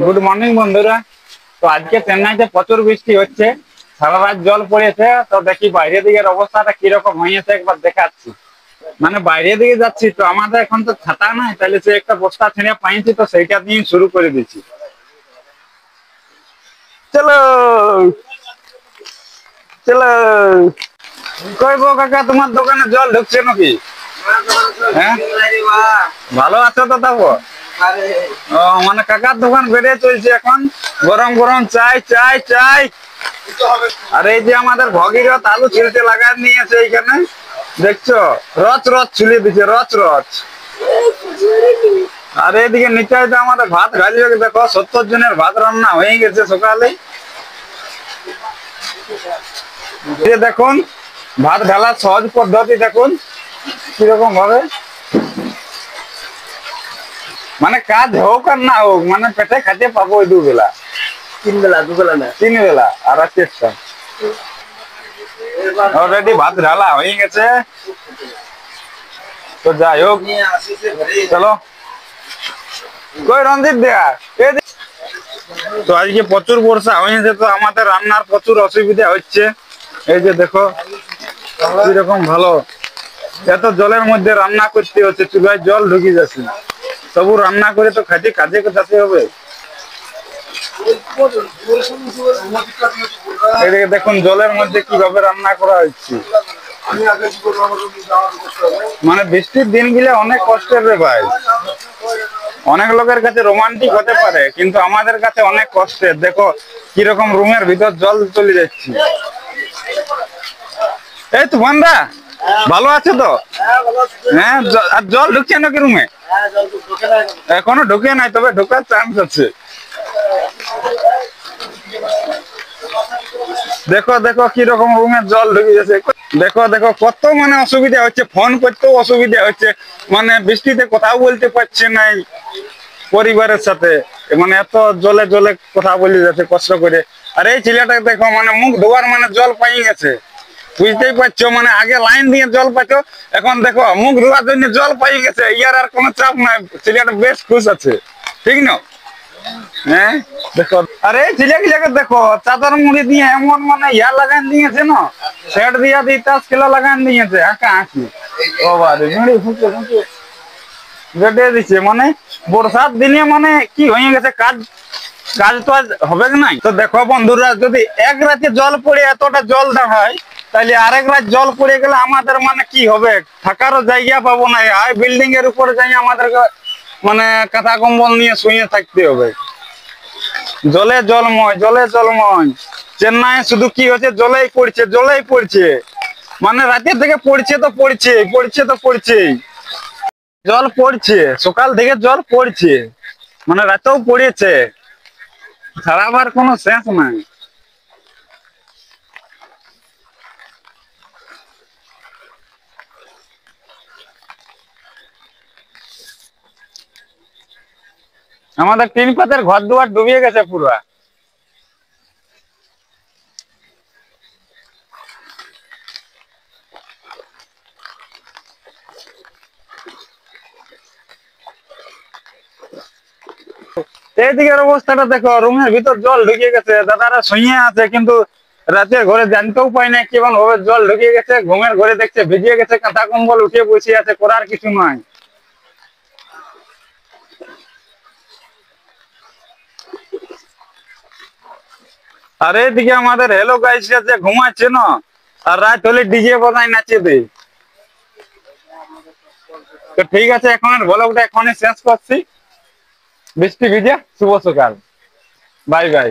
Good morning বন্ধুরা। তো আজকে চেন্নাইতে প্রচুর বৃষ্টি হচ্ছে, সারা রাত জল পড়েছে। তো দেখি বাইরের দিকের অবস্থাটা কিরকম হয়েছে একবার দেখাচ্ছি। মানে বাইরের দিকে যাচ্ছি, তো আমাদের এখন তো ছাতা নাই, তাহলে সে একটা বস্তা ছেড়ে পাইছি, তো সেইটা দিয়ে শুরু করে দিচ্ছি। চলো চলো। কই গো কাকা, তোমার দোকানে জল ঢুকছে নাকি? হ্যাঁ, ভালো আছো তো? তারপর ও মানে কাকার দোকান বেড়ে চলছে এখন, গরম গরম চাই চাই চাই। আর এই যে আমাদের ভগীরথ আলু ছিলতে লাগাই নিয়েছে এইখানে, দেখছো? রচ রচ ছুলিয়ে দিচ্ছে, রচ রচ। আর এইদিকে নিচে তো আমাদের ভাত গালিয়ে দেখো, 70 জনের ভাত রান্না হয়ে গেছে সকালে। দেখুন ভাত ঢালার সহজ পদ্ধতি দেখুন কিরকম ভাবে, মানে কাজ হোক আর না হোক, মানে পেটে খাতে পাবো ওই দুবেলা, দুবেলা না 3 বেলা। আর চেষ্টা অলরেডি ভাত ঢালা হয়ে গেছে। তো যাই হোক, চলো। কই রঞ্জিত দেয়া। তো আজকে প্রচুর বর্ষা হয়েছে, তো আমাদের রান্নার প্রচুর অসুবিধা হচ্ছে। এই যে দেখো কিরকম ভালো, এত জলের মধ্যে রান্না করতে হচ্ছে, চুলায় জল ঢুকে যাচ্ছে। তবু রান্না করে তো খাইতে কাজে যেতে হবে। এদিকে দেখুন জলের মধ্যে কিভাবে রান্না করা হচ্ছে। মানে বৃষ্টির দিনগুলো অনেক কষ্টের রে ভাই। অনেক লোকের কাছে রোমান্টিক হতে পারে, কিন্তু আমাদের কাছে অনেক কষ্টের। দেখো কিরকম রুমের ভিতর জল চলে যাচ্ছে। এই তো বান্দা, ভালো আছে তো? হ্যাঁ, আর জল ঢুকছে নাকি রুমে? এখনো ঢুকে নাই, তবে ঢোকার চান্স আছে। দেখো দেখো কিরকম রুমের জল ঢুকে গেছে। দেখো দেখো কত মানে অসুবিধা হচ্ছে, ফোন করতেও অসুবিধা হচ্ছে, মানে বৃষ্টিতে কথাও বলতে পারছে নাই পরিবারের সাথে, মানে এত জলে জলে কথা বলে যাচ্ছে কষ্ট করে। আর এই ছেলেটা দেখো মানে মুখ ধোয়ার মানে জল পাই গেছে, বুঝতেই পারছো? মানে আগে লাইন দিয়ে জল পাইতো, এখন দেখো মুখ ধোয়ার জন্য জল পাই গেছে। ইয়ার আর কোনো চাপ নাই, ছেলেটা বেশ খুশ আছে, ঠিক না? হ্যাঁ দেখো, আরে ছেলেগুলোকে দেখো চাদর মুড়ি দিয়ে এমন মানে ইয়া লাগান দিয়েছে না, সেট দিয়া দিয়ে তাস খেলা লাগান দিয়েছে, আঁকা আঁকি। ও বারে মুড়ি ফুটে ফুটে বেটে দিচ্ছে। মানে বর্ষার দিনে মানে কি হয়ে গেছে, কাজ কাজ তো আজ হবে নাই। তো দেখো বন্ধুরা, যদি এক রাতে জল পড়ে এতটা জল দেখায়, তাহলে আরেক রাত জল পড়ে গেলে আমাদের মানে কি হবে? থাকারও জায়গা পাবো না, হাই বিল্ডিং এর উপরে যাই আমাদেরকে মানে কাঁথা কম্বল নিয়ে শুয়ে থাকতে হবে। জলে জলময়, জলে জলময়। চেন্নাই শুধু কি হচ্ছে, জলেই পড়ছে, জলেই পড়ছে। মানে রাতের থেকে পড়ছে তো পড়ছে, পড়ছে তো পড়ছে, জল পড়ছে সকাল থেকে, জল পড়ছে, মানে রাতেও পড়েছে, ছাড়াবার কোনো শেষ নাই। আমাদের তিন পাতের ঘর দুয়ার ডুবিয়ে গেছে পুরো। এইদিকের অবস্থাটা দেখো, রুমের ভিতর জল ঢুকে গেছে, দাদারা শুয়ে আছে, কিন্তু রাতের ঘরে জানতেও পাই না কেমন ভাবে জল ঢুকে গেছে। ঘুমের ঘরে দেখছে ভিজিয়ে গেছে, কাঁথা কম্বল উঠে বসে আছে, করার কিছু নাই। আর এইদিকে আমাদের হেলো গাইস যে ঘুমাচ্ছে না, আর রাত হলে ডিজে বাজায় নাচে দেয়। তো ঠিক আছে, এখন ব্লগটা এখনই শেষ করছি। বৃষ্টি ভিজে শুভ সকাল, বাই বাই।